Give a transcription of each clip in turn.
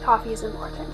Coffee is important.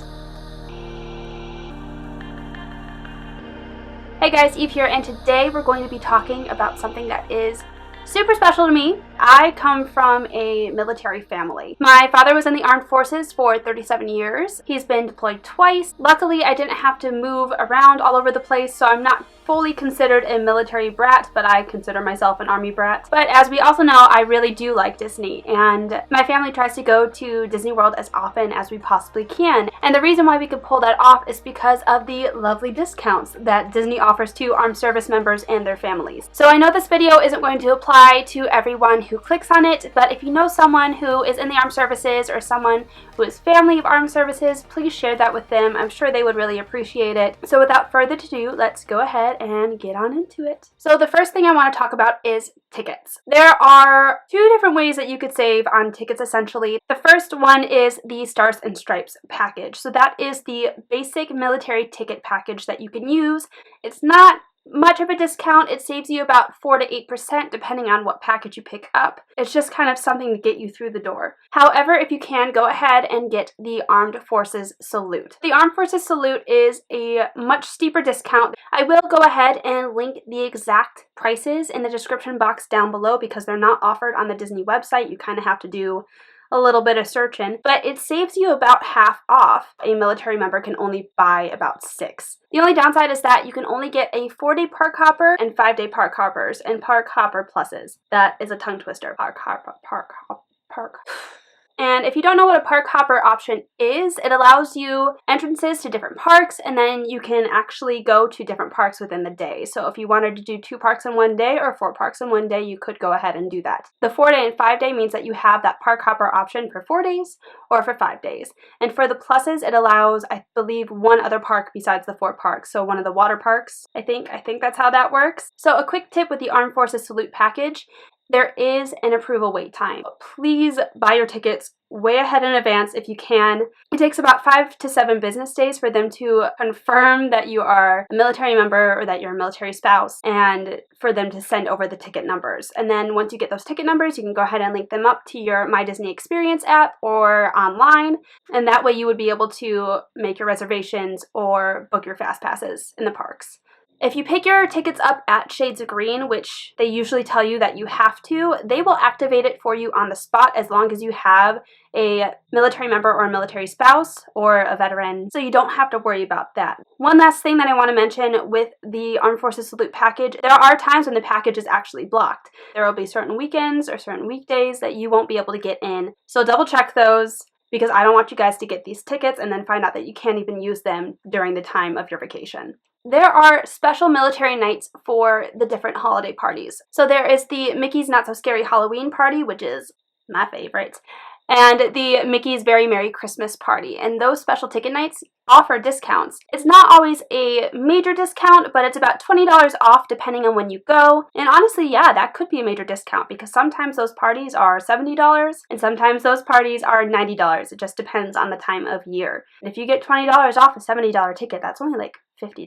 Hey guys, Eve here, and today we're going to be talking about something that is super special to me. I come from a military family. My father was in the armed forces for 37 years. He's been deployed twice. Luckily, I didn't have to move around all over the place, so I'm not fully considered a military brat, but I consider myself an army brat. But as we also know, I really do like Disney, and my family tries to go to Disney World as often as we possibly can. And the reason why we could pull that off is because of the lovely discounts that Disney offers to armed service members and their families. So I know this video isn't going to apply to everyone who clicks on it, but if you know someone who is in the armed services or someone who is family of armed services, please share that with them. I'm sure they would really appreciate it. So without further ado, let's go ahead and get on into it. So the first thing I want to talk about is tickets. There are two different ways that you could save on tickets essentially. The first one is the Stars and Stripes package. So that is the basic military ticket package that you can use. It's not much of a discount. It saves you about 4 to 8% depending on what package you pick up. It's just kind of something to get you through the door. However, if you can, go ahead and get the Armed Forces Salute. The Armed Forces Salute is a much steeper discount. I will go ahead and link the exact prices in the description box down below because they're not offered on the Disney website. You kind of have to do a little bit of searching, but it saves you about half off. A military member can only buy about 6. The only downside is that you can only get a 4-day park hopper and 5-day park hoppers and park hopper pluses. That is a tongue twister. Park. And if you don't know what a park hopper option is, it allows you entrances to different parks, and then you can actually go to different parks within the day. So if you wanted to do 2 parks in one day or 4 parks in one day, you could go ahead and do that. The 4-day and 5-day means that you have that park hopper option for 4 days or for 5 days. And for the pluses, it allows, I believe, 1 other park besides the 4 parks. So one of the water parks, I think that's how that works. So a quick tip with the Armed Forces Salute package: there is an approval wait time. Please buy your tickets way ahead in advance if you can. It takes about 5 to 7 business days for them to confirm that you are a military member or that you're a military spouse, and for them to send over the ticket numbers. And then once you get those ticket numbers, you can go ahead and link them up to your My Disney Experience app or online, and that way you would be able to make your reservations or book your fast passes in the parks. If you pick your tickets up at Shades of Green, which they usually tell you that you have to, they will activate it for you on the spot as long as you have a military member or a military spouse or a veteran, so you don't have to worry about that. One last thing that I want to mention with the Armed Forces Salute package: there are times when the package is actually blocked. There will be certain weekends or certain weekdays that you won't be able to get in, so double check those, because I don't want you guys to get these tickets and then find out that you can't even use them during the time of your vacation. There are special military nights for the different holiday parties. So there is the Mickey's Not So Scary Halloween party, which is my favorite, and the Mickey's Very Merry Christmas party. And those special ticket nights offer discounts. It's not always a major discount, but it's about $20 off depending on when you go. And honestly, yeah, that could be a major discount because sometimes those parties are $70 and sometimes those parties are $90. It just depends on the time of year. And if you get $20 off a $70 ticket, that's only like $50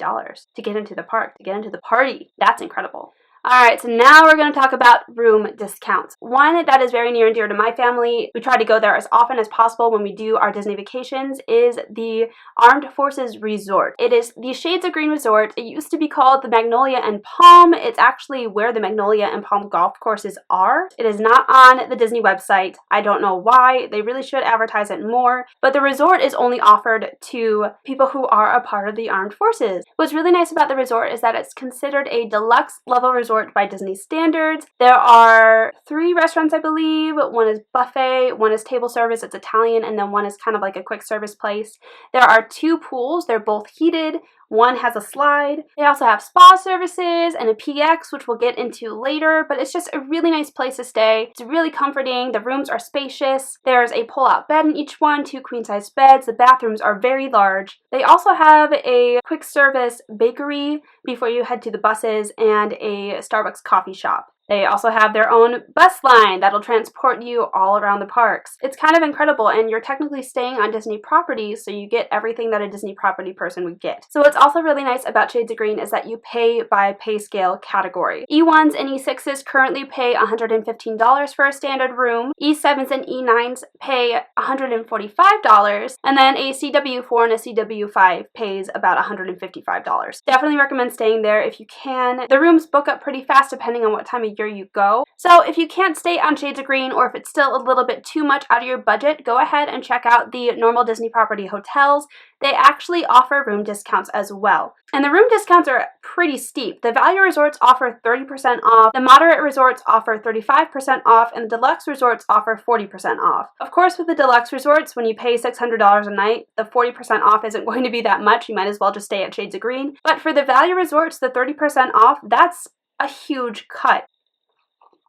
to get into the park, to get into the party. That's incredible. Alright, so now we're going to talk about room discounts. One that is very near and dear to my family, we try to go there as often as possible when we do our Disney vacations, is the Armed Forces Resort. It is the Shades of Green Resort. It used to be called the Magnolia and Palm. It's actually where the Magnolia and Palm golf courses are. It is not on the Disney website. I don't know why. They really should advertise it more. But the resort is only offered to people who are a part of the armed forces. What's really nice about the resort is that it's considered a deluxe level resort by Disney standards. There are 3 restaurants, I believe. One is buffet, one is table service, it's Italian, and then one is kind of like a quick service place. There are 2 pools. They're both heated. One has a slide. They also have spa services and a PX, which we'll get into later, but it's just a really nice place to stay. It's really comforting. The rooms are spacious. There's a pull-out bed in each one, 2 queen-size beds. The bathrooms are very large. They also have a quick service bakery before you head to the buses and a Starbucks coffee shop. They also have their own bus line that'll transport you all around the parks. It's kind of incredible, and you're technically staying on Disney property, so you get everything that a Disney property person would get. So what's also really nice about Shades of Green is that you pay by pay scale category. E1s and E6s currently pay $115 for a standard room. E7s and E9s pay $145, and then a CW4 and a CW5 pays about $155. Definitely recommend staying there if you can. The rooms book up pretty fast depending on what time of year you go. So if you can't stay on Shades of Green, or if it's still a little bit too much out of your budget, go ahead and check out the normal Disney property hotels. They actually offer room discounts as well. And the room discounts are pretty steep. The value resorts offer 30% off, the moderate resorts offer 35% off, and the deluxe resorts offer 40% off. Of course, with the deluxe resorts, when you pay $600 a night, the 40% off isn't going to be that much. You might as well just stay at Shades of Green. But for the value resorts, the 30% off, that's a huge cut.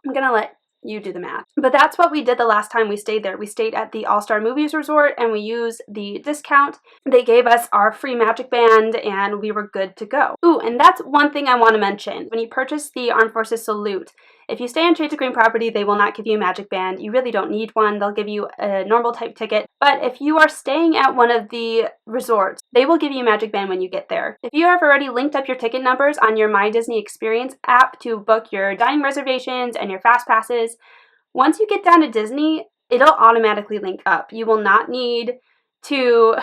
I'm gonna let you do the math. But that's what we did the last time we stayed there. We stayed at the All-Star Movies Resort, and we used the discount. They gave us our free magic band, and we were good to go. Ooh, and that's one thing I want to mention. When you purchase the Armed Forces Salute, if you stay on Shades of Green property, they will not give you a magic band. You really don't need one. They'll give you a normal type ticket. But if you are staying at one of the resorts, they will give you a magic band when you get there. If you have already linked up your ticket numbers on your My Disney Experience app to book your dining reservations and your fast passes, once you get down to Disney, it'll automatically link up. You will not need to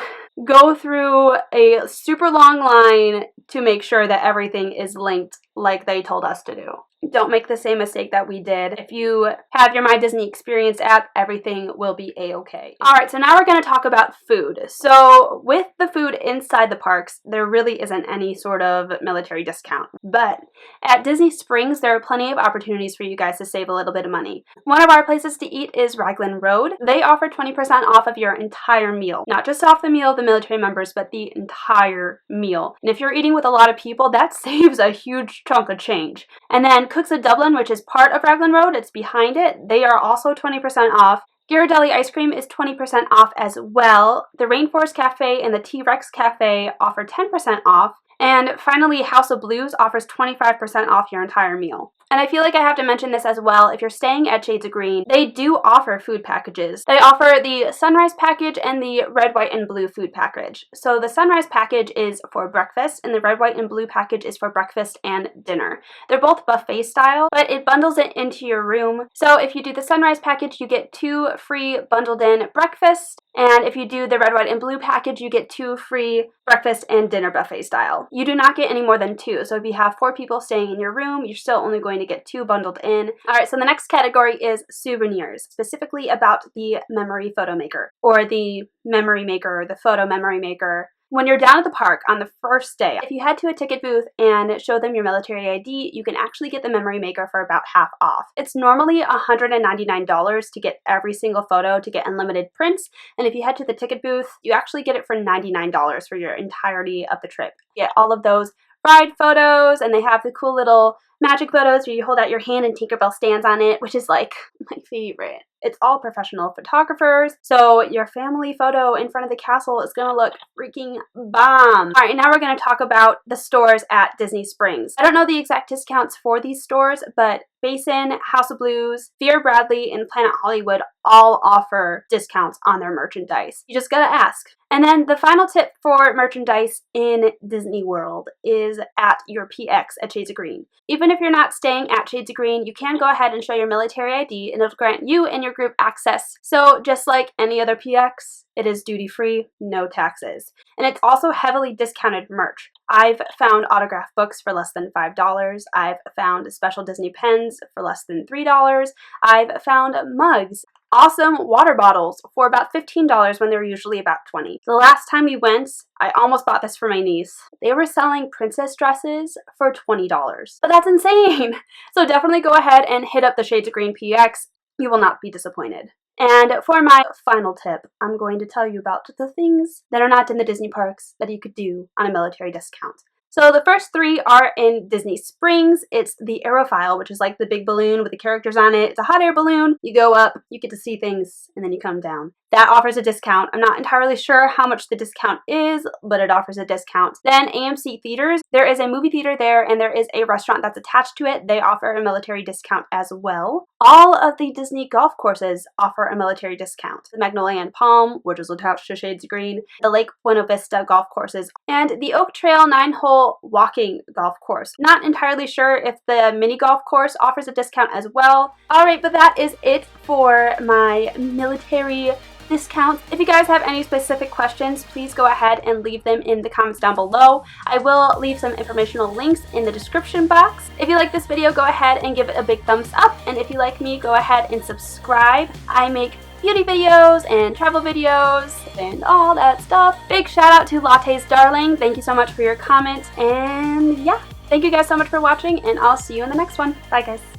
go through a super long line to make sure that everything is linked like they told us to do. Don't make the same mistake that we did. If you have your My Disney Experience app, everything will be a-okay. Alright, so now we're going to talk about food. So with the food inside the parks, there really isn't any sort of military discount. But at Disney Springs, there are plenty of opportunities for you guys to save a little bit of money. One of our places to eat is Raglan Road. They offer 20% off of your entire meal. Not just off the meal of the military members, but the entire meal. And if you're eating with a lot of people, that saves a huge chunk of change. And then Cooks of Dublin, which is part of Raglan Road, it's behind it. They are also 20% off. Ghirardelli Ice Cream is 20% off as well. The Rainforest Cafe and the T-Rex Cafe offer 10% off. And finally, House of Blues offers 25% off your entire meal. And I feel like I have to mention this as well. If you're staying at Shades of Green, they do offer food packages. They offer the Sunrise package and the Red, White, and Blue food package. So the Sunrise package is for breakfast, and the Red, White, and Blue package is for breakfast and dinner. They're both buffet style, but it bundles it into your room. So if you do the Sunrise package, you get 2 free bundled in breakfast. And if you do the Red, White, and Blue package, you get 2 free breakfast and dinner buffet style. You do not get any more than 2. So if you have 4 people staying in your room, you're still only going to get 2 bundled in. Alright, so the next category is souvenirs, specifically about the memory photo maker, or the memory maker, or the photo memory maker. When you're down at the park on the first day, if you head to a ticket booth and show them your military ID, you can actually get the memory maker for about half off. It's normally $199 to get every single photo to get unlimited prints, and if you head to the ticket booth, you actually get it for $99 for your entirety of the trip. You get all of those ride photos, and they have the cool little magic photos where you hold out your hand and Tinkerbell stands on it, which is like my favorite. It's all professional photographers, so your family photo in front of the castle is going to look freaking bomb. Alright, now we're going to talk about the stores at Disney Springs. I don't know the exact discounts for these stores, but Basin, House of Blues, Vera Bradley, and Planet Hollywood all offer discounts on their merchandise. You just gotta ask. And then the final tip for merchandise in Disney World is at your PX at Shades of Green. Even if you're not staying at Shades of Green, you can go ahead and show your military ID, and it'll grant you and your group access. So just like any other PX, it is duty-free, no taxes. And it's also heavily discounted merch. I've found autographed books for less than $5. I've found special Disney pens for less than $3. I've found mugs. Awesome water bottles for about $15 when they were usually about $20. The last time we went, I almost bought this for my niece. They were selling princess dresses for $20. But that's insane! So definitely go ahead and hit up the Shades of Green PX. You will not be disappointed. And for my final tip, I'm going to tell you about the things that are not in the Disney parks that you could do on a military discount. So the first 3 are in Disney Springs. It's the Aerophile, which is like the big balloon with the characters on it. It's a hot air balloon. You go up, you get to see things, and then you come down. That offers a discount. I'm not entirely sure how much the discount is, but it offers a discount. Then AMC Theaters, there is a movie theater there and there is a restaurant that's attached to it. They offer a military discount as well. All of the Disney golf courses offer a military discount. The Magnolia and Palm, which is attached to Shades Green, the Lake Buena Vista golf courses, and the Oak Trail 9-hole walking golf course. Not entirely sure if the mini golf course offers a discount as well. Alright, but that is it for my military discounts. If you guys have any specific questions, please go ahead and leave them in the comments down below. I will leave some informational links in the description box. If you like this video, go ahead and give it a big thumbs up, and if you like me, go ahead and subscribe. I make beauty videos and travel videos and all that stuff. Big shout out to Latte's Darling. Thank you so much for your comments, and yeah, thank you guys so much for watching, and I'll see you in the next one. Bye guys.